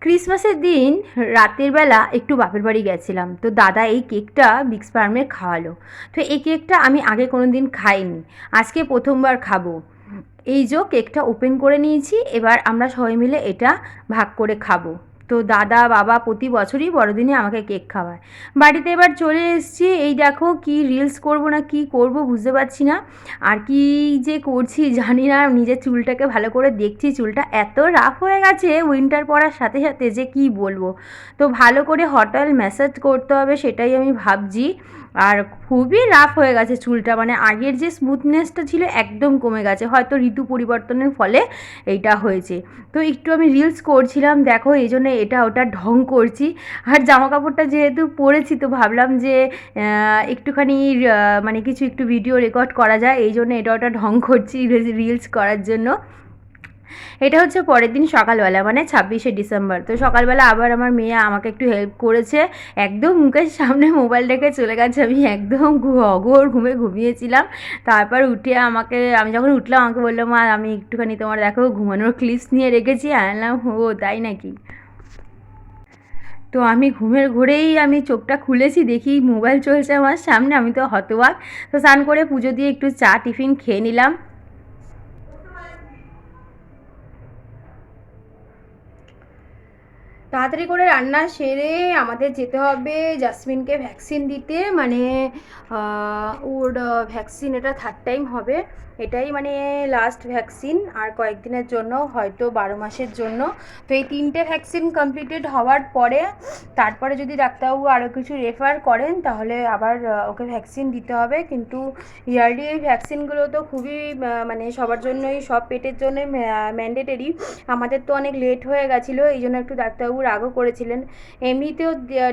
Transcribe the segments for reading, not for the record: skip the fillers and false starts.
ক্রিসমাসের দিন রাতের বেলা একটু বাপের বাড়ি গেছিলাম, তো দাদা এই কেকটা বিগ ফার্মে খাওয়ালো। তো এই কেকটা আমি আগে কোনো দিন খাইনি, আজকে প্রথমবার খাবো। এই যে কেকটা ওপেন করে নিয়েছি, এবার আমরা সবাই মিলে এটা ভাগ করে খাবো। তো দাদা বাবা প্রতি বছরই বড়দিনে আমাকে কেক খাওয়ায়। বাড়িতে এবার চলে এসেছি, এই দেখো কি রিলস করব না কি করব বুঝতে পারছি না। আর কি যে করছি জানি না, নিজের চুলটাকে ভালো করে দেখছি, চুলটা এত রাফ হয়ে গেছে উইন্টার পড়ার সাথে সাথে যে কি বলবো। তো ভালো করে হট অয়েল ম্যাসাজ করতে হবে, সেটাই আমি ভাবছি। আর খুবই রাফ হয়ে গেছে চুলটা, মানে আগের যে স্মুথনেসটা ছিল একদম কমে গেছে, হয়তো ঋতু পরিবর্তনের ফলে এইটা হয়েছে। তো একটু আমি রিলস করছিলাম, দেখো এই জন্য এটা ওটা ঢং করছি। আর জামা কাপড়টা যেহেতু পরেছি, তো ভাবলাম যে একটুখানি মানে কিছু একটু ভিডিও রেকর্ড করা যায়, এই জন্য এটা ওটা ঢং করছি রিলস করার জন্য। এটা হচ্ছে পরের দিন সকালবেলা, মানে 26শে ডিসেম্বর। তো সকালবেলা আবার আমার মেয়ে আমাকে একটু হেল্প করেছে, একদম মুখের সামনে মোবাইল রেখে চলে গেছে। আমি একদম অঘোর ঘুমে ঘুমিয়েছিলাম। তারপর উঠে আমি যখন উঠলাম আমাকে বললো, মা আমি একটুখানি তোমার দেখো ঘুমানোর ক্লিপস নিয়ে রেখেছি। আনলাম, ও তাই নাকি। তো আমি ঘুমের ঘোরেই আমি চোখটা খুলেছি, দেখি মোবাইল চলছে আমার সামনে, আমি তো হতবাক। তো স্নান করে পুজো দিয়ে একটু চা টিফিন খেয়ে নিলাম। তাড়াতাড়ি করে রান্না সেরে আমাদের যেতে হবে জাসমিনকে ভ্যাকসিন দিতে, মানে ওর ভ্যাকসিন এটা থার্ড টাইম হবে। এটাই মানে লাস্ট ভ্যাকসিন, আর কয়েকদিনের জন্য, হয়তো 12 মাসের জন্য। তো এই 3টে ভ্যাকসিন কমপ্লিটেড হওয়ার পরে তারপরে যদি ডাক্তারবাবু আরও কিছু রেফার করেন তাহলে আবার ওকে ভ্যাকসিন দিতে হবে। কিন্তু ইয়ারলি এই ভ্যাকসিনগুলো তো খুবই মানে সবার জন্যই, সব পেটের জন্যই ম্যান্ডেটরি। আমাদের তো অনেক লেট হয়ে গেছিলো, এই জন্য একটু ডাক্তারবাবু রাগও করেছিলেন। এমনিতেও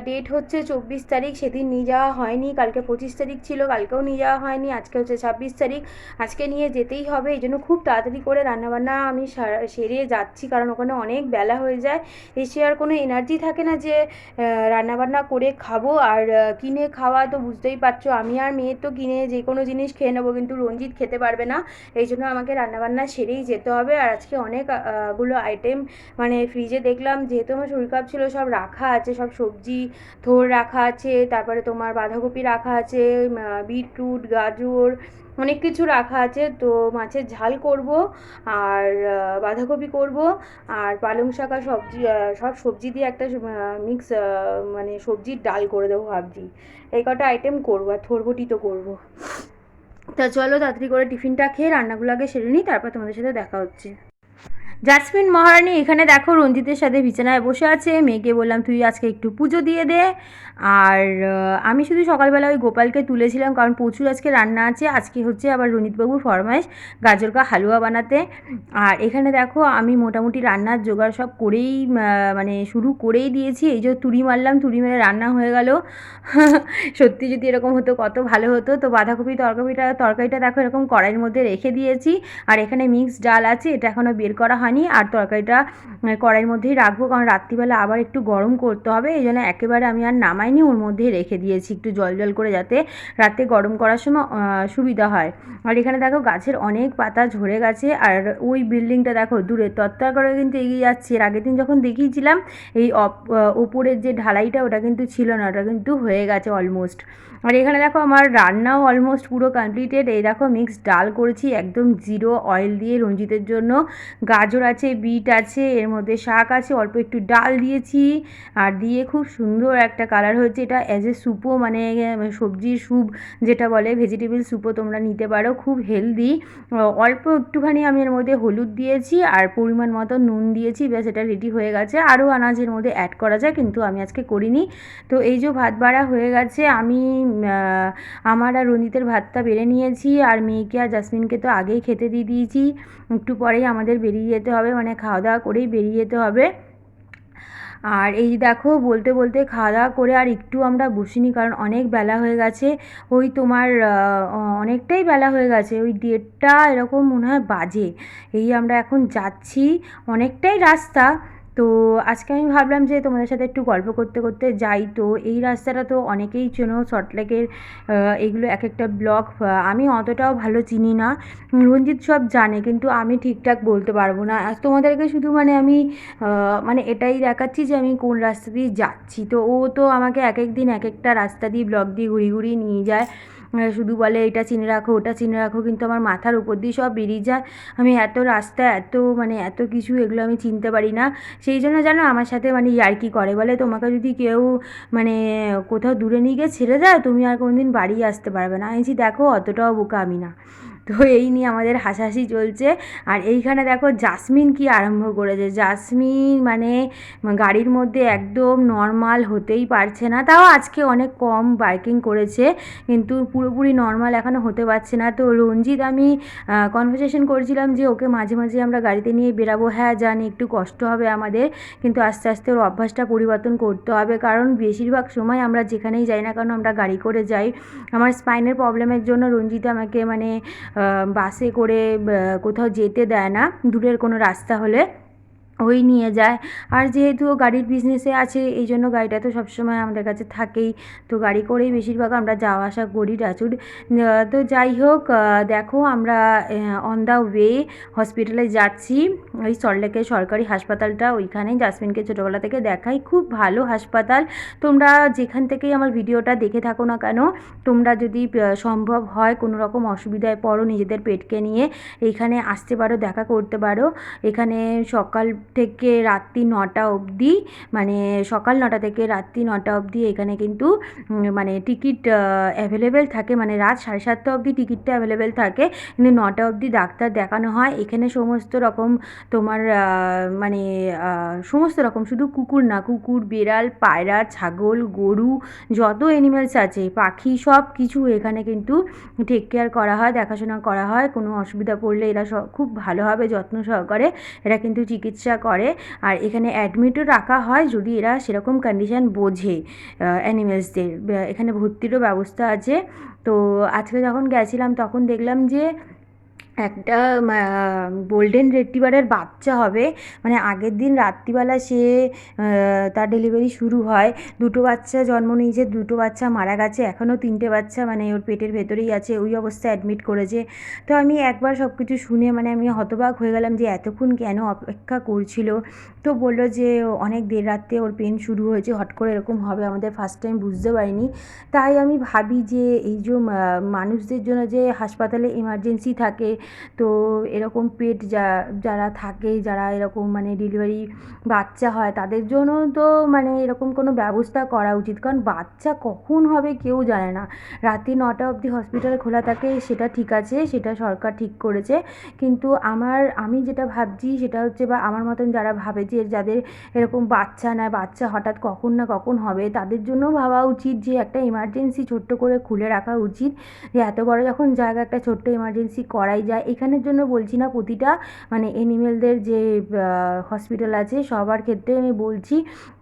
ডেট হচ্ছে 24 তারিখ, সেদিন নিয়ে যাওয়া হয়নি। কালকে 25 তারিখ ছিল, কালকেও নিয়ে যাওয়া হয়নি। আজকে হচ্ছে 26 তারিখ, আজকে নিয়ে যেতেই হবে। এই জন্য খুব তাড়াতাড়ি করে রান্নাবান্না আমি সেরে যাচ্ছি, কারণ ওখানে অনেক বেলা হয়ে যায়। এসে আর কোনো এনার্জি থাকে না যে রান্নাবান্না করে খাবো। আর কিনে খাওয়া তো বুঝতেই পারছো, আমি আর মেয়ে তো কিনে যে কোনো জিনিস খেয়ে নেবো, কিন্তু রঞ্জিত খেতে পারবে না। এই জন্য আমাকে রান্নাবান্না সেরেই যেতে হবে। আর আজকে অনেক গুলো আইটেম মানে ফ্রিজে দেখলাম, যেহেতু আমার শরীর খারাপ ছিল, সব রাখা আছে, সব সবজি থোর রাখা আছে, তারপরে তোমার বাঁধাকপি রাখা আছে, বিটরুট, গাজর, অনেক কিছু রাখা আছে। তো মাছের ঝাল করব, আর বাঁধাকপি করব, আর পালং শাক আর সবজি, সব সবজি দিয়ে একটা মিক্স মানে সবজির ডাল করে দেবো ভাবছি। এই কটা আইটেম করবো, আর থোরবটি তো করবো। তা চলো তাড়াতাড়ি করে টিফিনটা খেয়ে রান্নাগুলো আগে সেরে নিই, তারপর তোমাদের সাথে দেখা হচ্ছে। জাসমিন মহারানী এখানে দেখো রঞ্জিতের সাথে বিছানায় বসে আছে। মেয়েকে বললাম তুই আজকে একটু পুজো দিয়ে দে। আর আমি শুধু সকালবেলা ওই গোপালকে তুলেছিলাম, কারণ প্রচুর আজকে রান্না আছে। আজকে হচ্ছে আবার রঞ্জিতবাবুর ফরমাইশ গাজর কা হালুয়া বানাতে। আর এখানে দেখো আমি মোটামুটি রান্নার জোগাড় সব করেই মানে শুরু করেই দিয়েছি। এই যে তুড়ি মারলাম, তুড়ি মেরে রান্না হয়ে গেল। সত্যি যদি এরকম হতো কত ভালো হতো। তো বাঁধাকপি তরকারিটা দেখো এরকম কড়াইয়ের মধ্যে রেখে দিয়েছি। আর এখানে মিক্সড ডাল আছে, এটা এখনও বের করা হয়নি। আর তরকারিটা কড়াইয়ের মধ্যেই রাখবো, কারণ রাত্রিবেলা আবার একটু গরম করতে হবে। এই জন্য একেবারে আমি আর নামাইনি, ওর মধ্যেই রেখে দিয়েছি একটু জল জল করে, যাতে রাতে গরম করার সময় সুবিধা হয়। আর এখানে দেখো গাছের অনেক পাতা ঝরে গেছে। আর ওই বিল্ডিংটা দেখো দূরে তত্তর করে কিন্তু এগিয়ে যাচ্ছে। এর আগের দিন যখন দেখিয়েছিলাম এই ওপরের যে ঢালাইটা, ওটা কিন্তু ছিল না, ওটা কিন্তু হয়ে গেছে অলমোস্ট। আর এখানে দেখো আমার রান্নাও অলমোস্ট পুরো কমপ্লিটেড। এই দেখো মিক্সড ডাল করেছি একদম জিরো অয়েল দিয়ে রঞ্জিতের জন্য। গাজর আছে, বিট আছে, এর মধ্যে শাক আছে, অল্প একটু ডাল দিয়েছি। আর দিয়ে খুব সুন্দর একটা কালার হয়েছে। এটা অ্যাজ এ স্যুপও, মানে সবজির স্যুপ যেটা বলে, ভেজিটেবল স্যুপও তোমরা নিতে পারো, খুব হেলদি। অল্প একটুখানি আমি এর মধ্যে হলুদ দিয়েছি আর পরিমাণ মতো নুন দিয়েছি, ব্যাস এটা রেডি হয়ে গেছে। আরও আনাজের মধ্যে অ্যাড করা যায়, কিন্তু আমি আজকে করিনি। তো এই যে ভাত বাড়া হয়ে গেছে, আমি আমার আর রঞ্জিতের ভাতটা বেড়ে নিয়েছি। আর মেয়েকে আর জাসমিনকে তো আগেই খেতে দিয়ে দিয়েছি। একটু পরেই আমাদের বেরিয়ে যেতে হবে, মানে খাওয়া দাওয়া করেই বেরিয়ে যেতে হবে। আর এই দেখো বলতে বলতে খাওয়া দাওয়া করে আর একটু আমরা বসিনি, কারণ অনেক বেলা হয়ে গেছে। ওই তোমার অনেকটাই বেলা হয়ে গেছে, ওই 1:30 এরকম মনে হয় বাজে। এই আমরা এখন যাচ্ছি, অনেকটাই রাস্তা। তো আজকে আমি ভাবলাম যে তোমাদের সাথে একটু গল্প করতে করতে যাই। তো এই রাস্তাটা তো অনেকেই চেনো, সল্টলেকের এইগুলো এক একটা ব্লক আমি অতটাও ভালো চিনি না। রঞ্জিত সব জানে কিন্তু আমি ঠিকঠাক বলতে পারবো না। আজ তোমাদেরকে শুধু মানে আমি মানে এটাই দেখাচ্ছি যে আমি কোন রাস্তা দিয়ে যাচ্ছি। তো ও তো আমাকে এক এক দিন এক একটা রাস্তা দিয়ে ব্লক দিয়ে ঘুরিয়ে ঘুরিয়ে নিয়ে যায়। শুধু বলে এটা চিনে রাখো, ওটা চিনে রাখো, কিন্তু আমার মাথার উপর দিয়ে সব বেরিয়ে যায়। আমি এত রাস্তা, এত মানে এত কিছু, এগুলো আমি চিনতে পারি না। সেই জন্য জানো আমার সাথে মানে ইয়ার্কি করে, বলে তোমাকে যদি কেউ মানে কোথাও দূরে নিয়ে গিয়ে ছেড়ে দেয় তুমি আর কোনোদিন বাড়ি আসতে পারবে না। আমি বলছি দেখো অতটাও বোকা আমি না। তো এই নিয়ে আমাদের হাসাহাসি চলছে। আর এইখানে দেখো জাসমিন কি আরম্ভ করেছে। জাসমিন মানে গাড়ির মধ্যে একদম নর্মাল হতেই পারছে না। তাও আজকে অনেক কম বাইকিং করেছে, কিন্তু পুরোপুরি নর্মাল এখনও হতে পারছে না। তো রঞ্জিত আমি কনভারসেশন করছিলাম যে ওকে মাঝে মাঝে আমরা গাড়িতে নিয়ে বেরাবো। হ্যাঁ জানি একটু কষ্ট হবে আমাদের, কিন্তু আস্তে আস্তে ওর অভ্যাসটা পরিবর্তন করতে হবে। কারণ বেশিরভাগ সময় আমরা যেখানেই যাই না কারণ আমরা গাড়ি করে যাই। আমার স্পাইনের প্রবলেমের জন্য রঞ্জিত আমাকে মানে বাসে করে কোথাও যেতে দেয় না, দূরের কোনো রাস্তা হলে ওই নিয়ে যায়। আর যেহেতু ও গাড়ির বিজনেসে আছে এই জন্য গাড়িটা তো সবসময় আমাদের কাছে থাকেই। তো গাড়ি করেই বেশিরভাগ আমরা যাওয়া আসা করি টাচুড। তো যাই হোক, দেখো আমরা অন দ্য ওয়ে হসপিটালে যাচ্ছি। ওই সল্টলেকের সরকারি হাসপাতালটা, ওইখানেই জাসমিনকে ছোটোবেলা থেকে দেখাই, খুব ভালো হাসপাতাল। তোমরা যেখান থেকেই আমার ভিডিওটা দেখে থাকো না কেন, তোমরা যদি সম্ভব হয় কোনো রকম অসুবিধায় পড়ো নিজেদের পেটকে নিয়ে, এইখানে আসতে পারো, দেখা করতে পারো। এখানে সকাল থেকে রাত্রি 9টা অবধি, মানে সকাল 9টা থেকে রাত্রি 9টা অবধি এখানে কিন্তু মানে টিকিট অ্যাভেলেবেল থাকে। মানে রাত 7:30 অবধি টিকিটটা অ্যাভেলেবেল থাকে, কিন্তু 9টা অবধি ডাক্তার দেখানো হয়। এখানে সমস্ত রকম তোমার মানে সমস্ত রকম, শুধু কুকুর না, কুকুর, বেড়াল, পায়রা, ছাগল, গরু, যত অ্যানিমেলস আছে, পাখি, সব কিছু এখানে কিন্তু টেক কেয়ার করা হয়, দেখাশোনা করা হয়। কোনো অসুবিধা পড়লে এরা খুব ভালোভাবে যত্ন সহকারে এরা কিন্তু চিকিৎসা করে। আর এখানে অ্যাডমিটও রাখা হয় যদি এরা সেরকম কন্ডিশান বোঝে অ্যানিমেলসদের। এখানে ভর্তিরও ব্যবস্থা আছে। তো আজকে যখন গেছিলাম তখন দেখলাম যে একটা গোল্ডেন রিট্রিভারের বাচ্চা হবে। মানে আগের দিন রাত্রিবেলা সে তার ডেলিভারি শুরু হয়। দুটো বাচ্চা জন্ম নিয়েছে, দুটো বাচ্চা মারা গেছে, এখনও 3টে বাচ্চা মানে ওর পেটের ভেতরেই আছে, ওই অবস্থায় অ্যাডমিট করেছে। তো আমি একবার সব কিছু শুনে মানে আমি হতবাক হয়ে গেলাম যে এতক্ষণ কেন অপেক্ষা করছিল। তো বললো যে অনেক দের রাত্রে ওর পেন শুরু হয়েছে, হট করে এরকম হবে, আমাদের ফার্স্ট টাইম বুঝতে পারিনি। তাই আমি ভাবি যে এই যে মানুষদের জন্য যে হাসপাতালে এমার্জেন্সি থাকে, তো এরকম পেট যারা থাকে, যারা এরকম মানে ডেলিভারি বাচ্চা হয়, তাদের জন্য তো মানে এরকম কোনো ব্যবস্থা করা উচিত। কারণ বাচ্চা কখন হবে কেউ জানে না। রাত্রি 9টা অবধি হসপিটাল খোলা থাকে, সেটা ঠিক আছে, সেটা সরকার ঠিক করেছে। কিন্তু আমি যেটা ভাবছি সেটা হচ্ছে, বা আমার মতন যারা ভাবে যে যাদের এরকম বাচ্চা না, বাচ্চা হঠাৎ কখন না কখন হবে, তাদের জন্য ভাবা উচিত যে একটা এমার্জেন্সি ছোট্ট করে খুলে রাখা উচিত। যে এত বড় যখন জায়গা, একটা ছোট্ট এমার্জেন্সি করাই যায়। এখানের জন্য বলছি না, প্রতিটা মানে এনিমেলদের যে হসপিটাল আছে সবার ক্ষেত্রে আমি বলছি।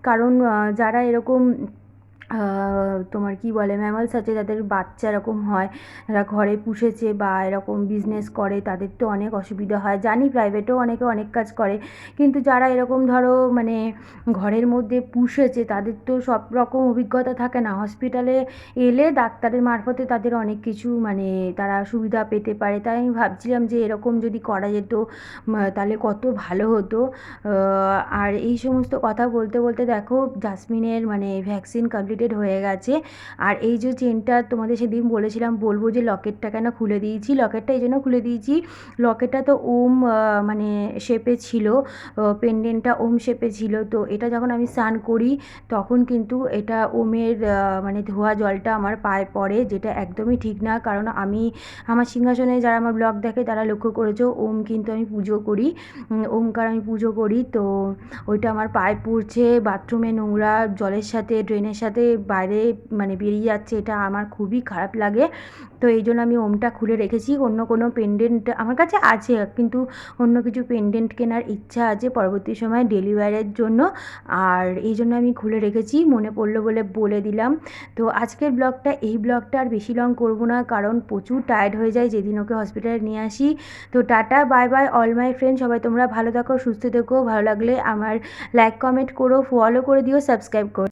কারণ যারা এরকম তোমার কি বলে ম্যামালস আছে, যাদের বাচ্চা এরকম হয়, যারা ঘরে পুষেছে বা এরকম বিজনেস করে, তাদের তো অনেক অসুবিধা হয়। জানি প্রাইভেটেও অনেকে অনেক কাজ করে, কিন্তু যারা এরকম ধরো মানে ঘরের মধ্যে পুষেছে তাদের তো সব রকম অভিজ্ঞতা থাকে না। হসপিটালে এলে ডাক্তারের মারফতে তাদের অনেক কিছু মানে তারা সুবিধা পেতে পারে। তাই আমি ভাবছিলাম যে এরকম যদি করা যেত তাহলে কত ভালো হতো। আর এই সমস্ত কথা বলতে বলতে দেখো জাসমিনের মানে ভ্যাকসিন কমপ্লিটেড হয়ে গেছে। আর এই যে চেনটা তোমাদের সেদিন বলেছিলাম বলবো, যে লকেটটা কেন খুলে দিয়েছি, লকেটটা এই জন্য খুলে দিয়েছি, লকেটটা তো ওম মানে শেপে ছিল, পেন্ডেন্টটা ওম শেপে ছিল। তো এটা যখন আমি স্নান করি তখন কিন্তু এটা ওমের মানে ধোয়া জলটা আমার পায়ে পড়ে, যেটা একদমই ঠিক না। কারণ আমি আমার সিংহাসনে যারা আমার ব্লগ দেখে তারা লক্ষ্য করেছো, ওম কিন্তু আমি পুজো করি, ওমকার আমি পুজো করি। তো ওইটা আমার পায়ে পড়ছে, বাথরুমে নোংরা জলের সাথে, ড্রেনের সাথে বাইরে মানে বেরিয়ে যাচ্ছে, এটা আমার খুবই খারাপ লাগে। তো এই জন্য আমি ওমটা খুলে রেখেছি। অন্য কোনো পেন্ডেন্ট আমার কাছে আছে, কিন্তু অন্য কিছু পেন্ডেন্ট কেনার ইচ্ছা আছে পরবর্তী সময় ডেলি ওয়্যারের জন্য, আর এই জন্য আমি খুলে রেখেছি, মনে পড়লো বলে বলে দিলাম। তো আজকের ব্লগটা, এই ব্লগটা আর বেশি লং করব না, কারণ প্রচুর টায়ার্ড হয়ে যায় যেদিন ওকে হসপিটালে নিয়ে আসি। তো tata, bye bye all my friend, সবাই তোমরা ভালো থাকো, সুস্থ থেকো। ভালো লাগলে আমার লাইক কমেন্ট করো, ফলো করে দিও, সাবস্ক্রাইব করো।